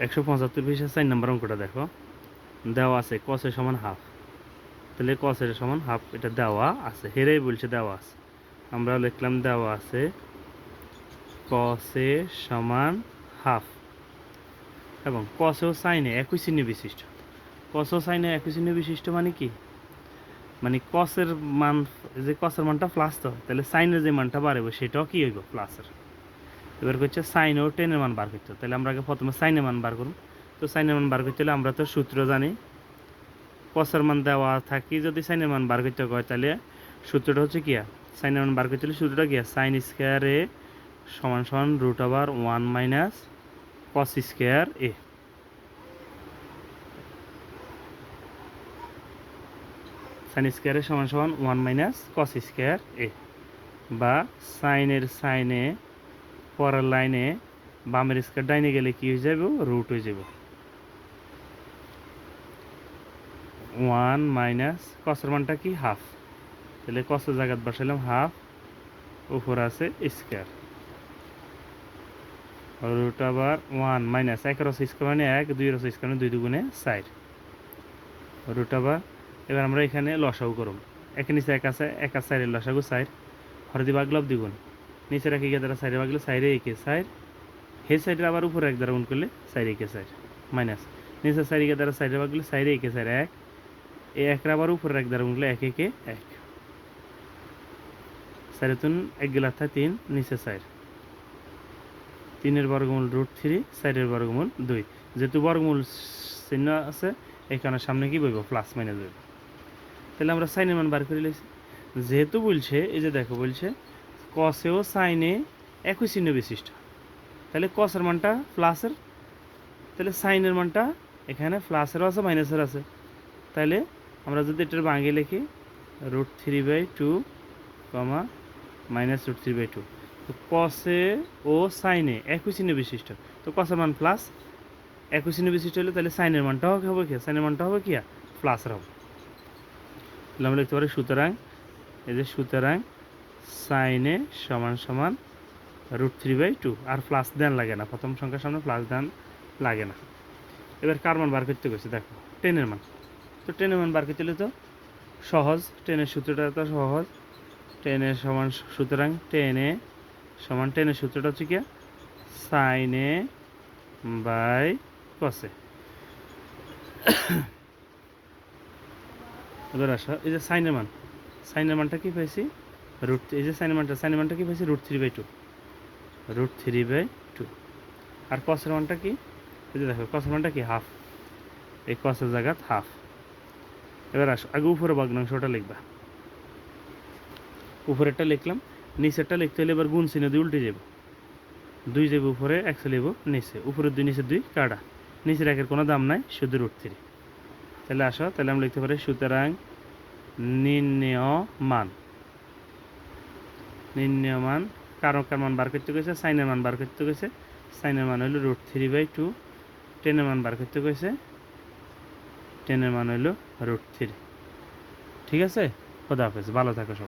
175 4 নম্বর অঙ্কটা দেখো, দেওয়া আছে কসের সমান হাফ। তাহলে কসের সমান হাফ এটা দেওয়া আছে, হেরেই বলছে দেওয়া আছে। আমরা লিখলাম দেওয়া আছে কসে সমান হাফ, এবং কস ও সাইনে একই চিহ্ন বিশিষ্ট। কস ও সাইনে একই চিহ্ন বিশিষ্ট মানে কি? মানে কসের মান, যে কসের মানটা প্লাস, তো তাহলে সাইনের যে মানটা বাড়বে সেটাও কি হইব? প্লাসের। এবার হচ্ছে সাইন ও টেনের মান বার করতে, তাহলে আমরা আগে প্রথমে সাইনের মান বার করব। তো সাইনের মান বার করতে হলে আমরা তো সূত্র জানি, কসের মান দেওয়া থাকি যদি সাইনের মান বার করতে হয়, তাহলে সূত্রটা হচ্ছে কি? সাইনের মান বার করতে হলে সূত্রটা কি? সাইন স্কোয়ার এ সমান সমান root over 1 minus cos square A. Sine square A সমান সমান 1 মাইনাস কস স্কোয়ার এ, বা সাইনের সাইনে পরের লাইনে বামের স্কোয়ার ডাইনে গেলে কি হয়ে যাবে? রুট হয়ে যাবে। 1 মাইনাস কসের মানটা কি? হাফ। তাহলে কসের জায়গাত বসাইলাম হাফ, উপর আছে স্কোয়ার, রুট ওভার 1 মাইনাস 1 রস স্কোয়ার মানে 1, 2 রস স্কোয়ার মানে 2 দুগুণে 4, রুট ওভার। এবার আমরা এখানে লসাগু করব। এখানে নিচে 1 আছে, 1 আর 4 এর লসাগু 4, হরে দিবা গ্লব দ্বিগুণ, নিচে রাখি গিয়ে দ্বারা 4 ভাগলে 4 একে 4, হে সাইডের আবার উপরে 1 দ্বারা গুণ করলে 4 একে 4 মাইনাস নিচে 4 একে দ্বারা 4 ভাগলে 4 একে 4 1, এই 1 আবার উপরে 1 দ্বারা গুণ করলে 1 একে 1, 4 তুন 1 গেলা 3, নিচে 4, 3 এর বর্গমূল রুট 3, 4 এর বর্গমূল 2। যেহেতু বর্গমূল চিহ্ন আছে এখানে সামনে কি বইব? Plus minus বইব। তাহলে আমরা সাইনের মান বার করে লিখছি। যেহেতু বলছে, এই যে দেখো বলছে কসে ও সাইনে একই চিহ্ন বিশিষ্ট, তাহলে কসের মানটা প্লাসের, তাহলে সাইনের মানটা এখানে প্লাসেরও আছে মাইনাসের আছে। তাহলে আমরা যদি এটার ভাঙে লিখি রুট 3/2 কমা মাইনাস রুট 3/2, তো কসে ও সাইনে একই চিহ্ন বিশিষ্ট, তো কসের মান প্লাস, একই চিহ্ন বিশিষ্ট হলে তাহলে সাইনের মানটা হবে কি? সাইনের মানটা হবে কি? প্লাসের হবে। তাহলে আমরা লিখতে পারি সুতরাং, এই যে সুতরাং সাইনে সমান সমান রুট 3/2, আর প্লাস দেন লাগে না, প্রথম সংখ্যার সামনে প্লাস দেন লাগে না। এবার কার মান বার করতে গেছে দেখো, টেনের মান। তো টেনের মান বার করতে হলে তো সহজ, টেনের সূত্রটা তো সহজ, টেনের সমান, সুতরাং টেনে সমান, টেনের সূত্রটা হচ্ছে কি? সাইনে বাই কসে। এবার আসো, এই যে সাইনের মান, সাইনের মানটা কি পাইছি? রুট, এই যে সাইনের মানটা কি পাইছি? Root 3/2, root 3/2। আর কসের মানটা কি? এই যে দেখো কসের মানটা কি? হাফ, এই কসের জায়গাত হাফ। এবার আসো, আগে উপরে ভগ্নাংশটা লিখবা, উপরেরটা লিখলাম, নিচেরটা লিখতে হলে এবার গুণ চিহ্ন দিয়ে উল্টে যাব, 2 যাবে উপরে, 1 চলে যাব নিচে, উপরের 2 নিচের 2 কাটা, নিচের 1-এর কোনো দাম নাই, শুধু রুট 3। তাহলে আসো, তাহলে আমরা লিখতে পারি সুতরাং নির্ণেয় মান, নির্ণেয় মান, কারকার মান বার করতে গেছে, সাইনের মান বার করতে গেছে, সাইনের মান হইল রুট 3/2, টেনের মান বার করতে গেছে, টেনের মান হইল রুট 3। ঠিক আছে, খোদা হাফেজ, ভালো থাকো সব।